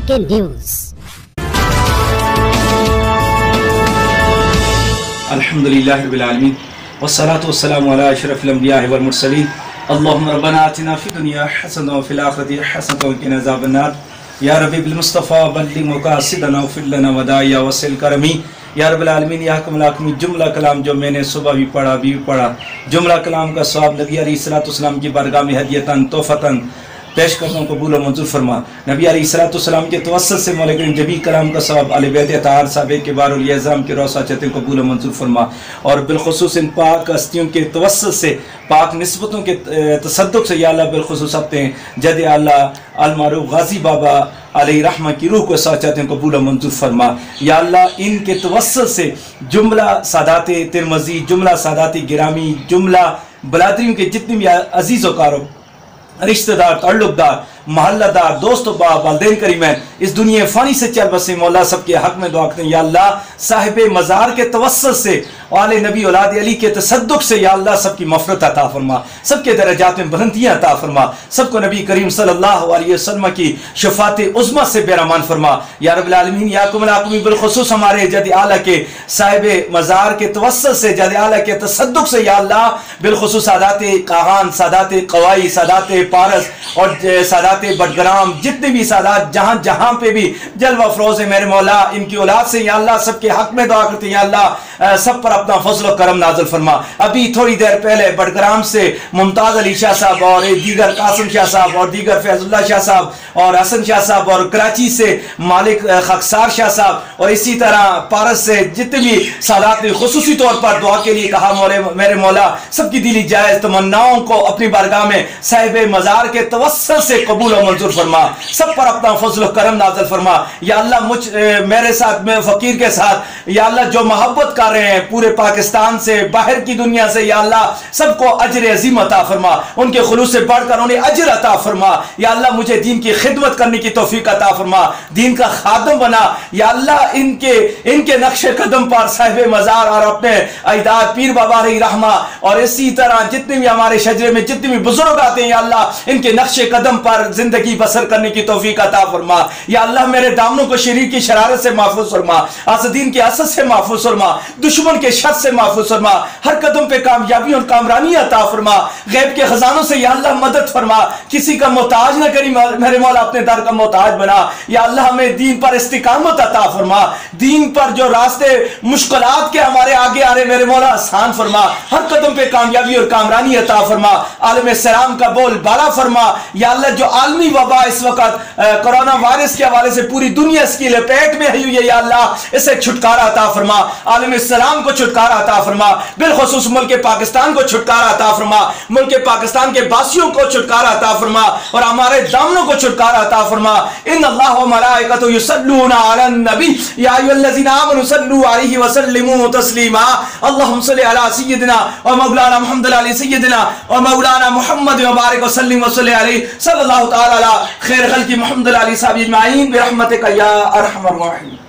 के न्यूज़। अल्हम्दुलिल्लाहि रब्बिल आलमीन वस्सलातु वस्सलामु अला अशरफिल अंबिया वल मुरसलीन। अल्लाहुम्मा रब्बना आतिना फिद दुनिया हसनतन व फिल आखिरति हसनतन व क़िना अज़ाबन नार। या रब्बी बिल मुस्तफ़ा बल्लिग मक़ासिदना वग़फ़िर लना वदाइया वसिल करमी। या रब्बिल आलमीन या हकमुल हाकिमीन। जुमला कलाम जो मैंने सुबह भी पढ़ा अभी भी पढ़ा, जुमला कलाम का सवाब नबी अलैहिस्सलातु वस्सलाम की बारगाह में हदियतन तोहफ़तन पेश करता हूँ, कबूल व मंजूर फरमा। नबी अलैहिस्सलातु वस्सलाम के तवस्सुल से मौला करीम जबी कलाम का सवाब अहले बैत अताहर साहब के बार एज़ाम के रोसा चाहते हैं, कबूल व मंजूर फरमा। और बिलखुसूस इन पाक हस्तियों के तवस्सुल से, पाक निस्बतों के तसद्दुक़ से या अल्लाह बिलखुसूस अपने जद अल्लाह अलमारूफ गाजी बाबा अलैहि रहमा की रूह को चाहते हैं, कबूल व मंजूर फरमा। या अल्लाह इनके तवस्सुल से जुमला सादाते तिरमिज़ी, जुमला सादाते गिरामी, जुमला बलादरियों के जितने भी अजीज़ व कारो रिश्तेदार, ताल्लुकदार, महल्लादार, दोस्तों, वालिदैन करीमैन इस दुनिया फ़ानी से चल बसे, मौला सबके हक में दुआ करते हैं। या अल्लाह साहिब मज़ार के तवस्सुल से, आले नबी औलाद अली के तसद्दुक़ से या अल्लाह सबकी मफ़रत अता फरमा, सबके दरजात में बुलंदियाँ अता फरमा, सबको नबी करीम सल्लल्लाहु अलैहि वसल्लम की शफ़ाअत उज़्मा से बेरहमान फरमा। या रब्बिल आलमीन या कुमुल आक़मी बिलखुसूस हमारे जद आला के साहिब मज़ार के तवस्सुल से, जद आला के तसद्दुक़ से या अल्लाह बिलखुसूस सादाते काहान, सादाते क़वाई, सादाते पारस और सादाते बडग्राम, जितने भी सादात जहां जहां पे भी जलवा फरोज है मेरे मौला, इनकी औलाद से या अल्लाह सबके हक में दुआ करते हैं। या अल्लाह सब पर अपना फजल करम नाज़िल फरमा। अभी थोड़ी देर पहले बडग्राम से मुमताज अली शाह साहब और दीगर कासिम शाह साहब और दीगर फैजुल्लाह शाह साहब और हसन शाह साहब और कराची से मालिक खकसार शाह साहब और इसी तरह पारस से जितने भी सादात ने खुसूसी तौर पर दुआ के लिए कहा, मेरे मौला सबकी दिली जायज़ तमन्नाओं को अपनी बारगाह में साहिब मज़ार के तवस्सुल से कबूल और मंजूर फरमा, सब पर अपना फजल करम नाज़िल फरमा। या अल्लाह मेरे साथ, में फ़कीर के साथ या अल्लाह जो मोहब्बत कर रहे हैं पूरे पाकिस्तान से, बाहर की दुनिया से, या अल्लाह सबको अजर अज़ीम अता फरमा, उनके खुलूस से बढ़कर उन्हें अजर अता फरमा। या अल्लाह मुझे दीन की खिदमत करने की तौफीक अता फरमा, दीन का खादम बना। या अल्लाह इनके नक्शे कदम पर साहिब मज़ार और अपने अजदाद पीर बाबा अलैहि रहमा और इसी तरह जितने भी हमारे शजरे में जितने भी बुजुर्ग आते हैं, या अल्लाह इनके नक्शे कदम पर जिंदगी बसर करने की तौफीक अता फरमा। या अल्लाह मेरे दामनों को शरीर की शरारत से महफूज फरमा, आसदीन के असद से महफूज फरमा, दुश्मन के शर से महफूज फरमा, हर कदम पे कामयाबी और कामरानी अता फरमा, गैब के खजानों से या अल्लाह मदद फरमा, किसी का मोहताज न करी मेरे मौला, अपने दर का मोहताज बना। या अल्लाह हमें दीन पर इस्तिकामत अता फरमा, दीन पर जो रास्ते मुश्किलात के हमारे आगे आ रहे मेरे मौला आसान फरमा, हर कदम पे कामयाबी और कामरानी अता फरमा, आलम सलाम का बोल बाला फरमा। या अल्लाह जो आलमी वबा इस वक्त कोरोना वायरस के हवाले से पूरी दुनिया इसकी लपेट में हुई है, या अल्लाह इसे छुटकारा अता फरमा, आलम इस्लाम को छुटकारा अता फरमा, बिलखुसूस मुल्क पाकिस्तान को छुटकारा अता फरमा, मुल्क पाकिस्तान के बासियों को छुटकारा अता फरमा और हमारे दामनों को छुटकारा अता फरमा। इन्नल्लाह व मलाइकतहु युसल्लूना अलन नबी या अय्युहल्लज़ीना आमनू सल्लू अलैहि व सल्लिमू तस्लीमा। अल्लाहुम्मा सल्लि अला सय्यिदिना व मौलाना मुहम्मद अली सय्यिदिना व मौलाना मुहम्मद व बारिक व सल्लिम व सल्लि अलैहि सल्लल्लाहु तआला अला खैर खल्क़ि मुहम्मद अली साहब अजमाइन बिरहमतिका या अरहमर राहिमीन।